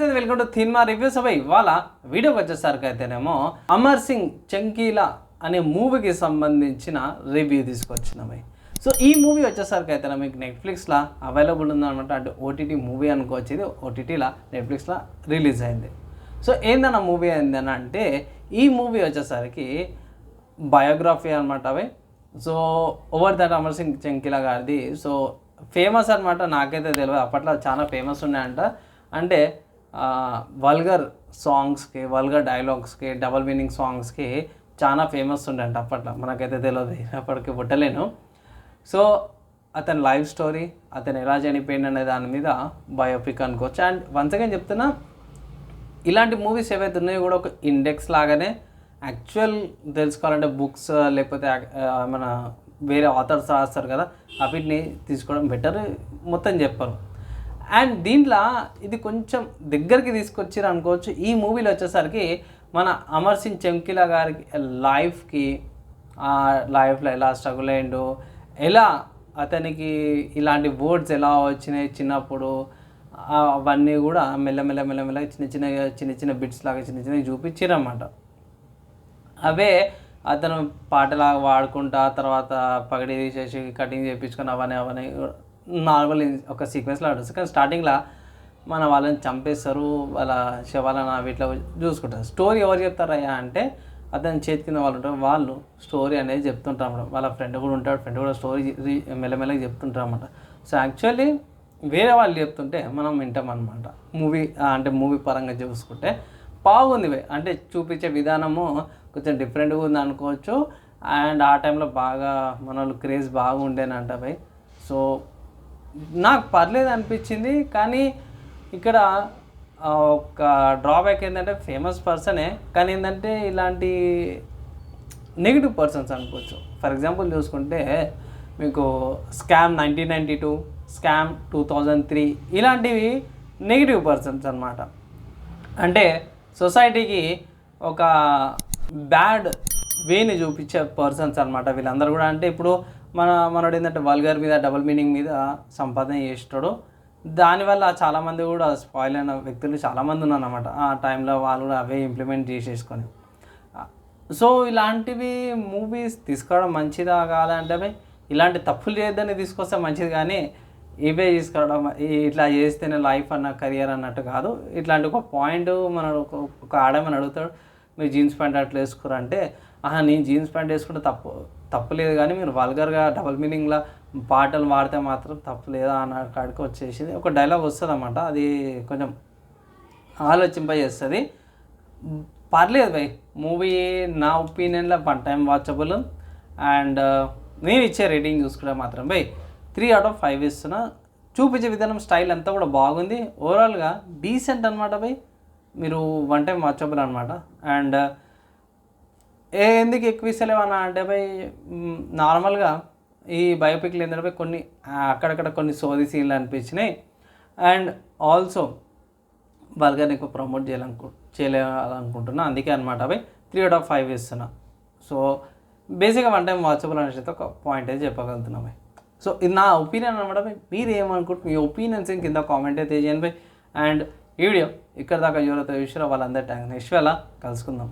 Welcome to cinema reviews. అవి ఇవాళ వీడియోకి వచ్చేసరికి అయితేనేమో అమర్ సింగ్ చంకీలా అనే మూవీకి సంబంధించిన రివ్యూ తీసుకొచ్చినాము. సో ఈ మూవీ వచ్చేసరికి అయితే మీకు నెట్ఫ్లిక్స్లో అవైలబుల్ ఉందన్నమాట. అంటే ఓటీటీ మూవీ అనుకోవచ్చు. ఇది ఓటీటీలో నెట్ఫ్లిక్స్లో రిలీజ్ అయింది. సో ఏందన్న మూవీ ఏందని అంటే ఈ మూవీ వచ్చేసరికి బయోగ్రఫీ అనమాట. అవి so over that Amar Singh Chamkila గారిది. సో ఫేమస్ అనమాట. నాకైతే తెలియదు, అప్పట్లో చాలా ఫేమస్ ఉన్నాయంట. అంటే వల్గర్ సాంగ్స్కి, వల్గర్ డైలాగ్స్కి, డబల్ మీనింగ్ సాంగ్స్కి చాలా ఫేమస్ ఉండంట అప్పట్లో. మనకైతే తెలియదు, అప్పటికి పుట్టలేను. సో అతని లైఫ్ స్టోరీ, అతను ఎలా చనిపోయింది అనే దాని మీద బయోపిక్ అనుకోవచ్చు. అండ్ వన్స్ అగైన్ చెప్తున్నా, ఇలాంటి మూవీస్ ఏవైతే ఉన్నాయో కూడా ఒక ఇండెక్స్ లాగానే యాక్చువల్ తెలుసుకోవాలంటే బుక్స్ లేకపోతే మన వేరే ఆథర్స్ రాస్తారు కదా, వీటిని తీసుకోవడం బెటర్. మొత్తం చెప్పరు. అండ్ దీంట్లో ఇది కొంచెం దగ్గరికి తీసుకొచ్చారు అనుకోవచ్చు. ఈ మూవీలో వచ్చేసరికి మన అమర్ సింగ్ చంకీలా గారికి లైఫ్కి, లైఫ్లో ఎలా స్ట్రగుల్ అయ్యిండు, ఎలా అతనికి ఇలాంటి వర్డ్స్ ఎలా వచ్చినాయి చిన్నప్పుడు, అవన్నీ కూడా మెల్లమెల్ల చిన్న చిన్న బిట్స్ లాగా చిన్న చూపించారు అన్నమాట. అవే అతను పాటలాగా వాడుకుంటా తర్వాత పగడి తీసేసి కటింగ్ చేయించుకొని అవన్నీ నార్మల్ ఒక సీక్వెన్స్లో ఆడుతుంది. కానీ స్టార్టింగ్లో మన వాళ్ళని చంపేస్తారు, వాళ్ళ శవాలను వీటిలో చూసుకుంటారు. స్టోరీ ఎవరు చెప్తారయ్యా అంటే అతని చేతి కింద వాళ్ళు ఉంటారు, వాళ్ళు స్టోరీ అనేది చెప్తుంటారు అన్నమాట. వాళ్ళ ఫ్రెండ్ కూడా ఉంటాడు, ఫ్రెండ్ కూడా స్టోరీ మెల్లమెల్లగా చెప్తుంటారు అన్నమాట. సో యాక్చువల్లీ వేరే వాళ్ళు చెప్తుంటే మనం వింటాం అన్నమాట. మూవీ పరంగా చూసుకుంటే బాగుంది. అంటే చూపించే విధానము కొంచెం డిఫరెంట్గా ఉంది అనుకోవచ్చు. అండ్ ఆ టైంలో బాగా మన వాళ్ళు క్రేజ్ బాగా ఉండేనంట భయ్. సో నాకు పర్లేదు అనిపించింది. కానీ ఇక్కడ ఒక డ్రాబ్యాక్ ఏంటంటే ఫేమస్ పర్సనే, కానీ ఏంటంటే ఇలాంటి నెగిటివ్ పర్సన్స్ అనుకోవచ్చు. ఫర్ ఎగ్జాంపుల్ చూసుకుంటే మీకు స్కామ్ 1992, స్కామ్ 2003 ఇలాంటివి నెగిటివ్ పర్సన్స్ అన్నమాట. అంటే సొసైటీకి ఒక బ్యాడ్ వేని చూపించే పర్సన్స్ అనమాట వీళ్ళందరూ కూడా. అంటే ఇప్పుడు మనోడు ఏంటంటే వల్గర్ మీద, డబుల్ మీనింగ్ మీద సంపాదన చేస్తాడు. దానివల్ల చాలామంది కూడా స్పాయిల్ అయిన వ్యక్తులు చాలామంది ఉన్నారన్నమాట. ఆ టైంలో వాళ్ళు కూడా అవే ఇంప్లిమెంట్ చేసేసుకొని. సో ఇలాంటివి మూవీస్ తీసుకోవడం మంచిదా కాదంటే ఇలాంటి తప్పులు చేయొద్దని తీసుకొస్తే మంచిది, కానీ ఇవే తీసుకురావడం ఇట్లా చేస్తేనే లైఫ్ అన్న కెరియర్ అన్నట్టు కాదు. ఇట్లాంటి ఒక పాయింట్ ఒక ఆడమని అడుగుతాడు, మీరు జీన్స్ ప్యాంట్ అట్లా వేసుకోరంటే నేను జీన్స్ ప్యాంట్ వేసుకుంటే తప్పులేదు, కానీ మీరు వల్గర్గా డబల్ మీనింగ్లా పాటలు వాడితే మాత్రం తప్పులేదా అన్న కాడికి వచ్చేసింది ఒక డైలాగ్ వస్తుంది అన్నమాట. అది కొంచెం ఆలోచింపజేస్తుంది. పర్లేదు భయ్, మూవీ నా ఒపీనియన్లో 1 టైం వాచబుల్. అండ్ నేను ఇచ్చే రేటింగ్ చూసుకుంటే మాత్రం భయ్ 3/5 ఇస్తున్నా. చూపించే విధానం, స్టైల్ అంతా కూడా బాగుంది. ఓవరాల్గా డీసెంట్ అనమాట భయ్. మీరు 1 టైం వాచబుల్ అనమాట. అండ్ ఎందుకు ఎక్కువ ఇస్తలేవన్నా అంటే భయ్ నార్మల్గా ఈ బయోపిక్లు ఏంటంటే కొన్ని అక్కడక్కడ కొన్ని సోది సీన్లు అనిపించినాయి. అండ్ ఆల్సో బల్గర్ని ఎక్కువ ప్రమోట్ చేయాలనుకుంటున్నా, అందుకే అనమాట భయ్ 3/5 ఇస్తున్నా. సో బేసిక్గా 1 టైం వాచబుల్ అనేసి ఒక పాయింట్ అయితే చెప్పగలుగుతున్నా భయ్. సో ఇది నా ఒపీనియన్ అనమాట భయ్. మీరు ఏమనుకుంటున్నారు, మీ ఒపీనియన్స్ కింద కామెంట్ అయితే చేయండి భయ్. అండ్ ఈ వీడియో ఇక్కడ దాకా ఎవరైతే చూసారో వాళ్ళందరి థ్యాంక్స్. నెక్స్ట్ వేళ కలుసుకుందాం.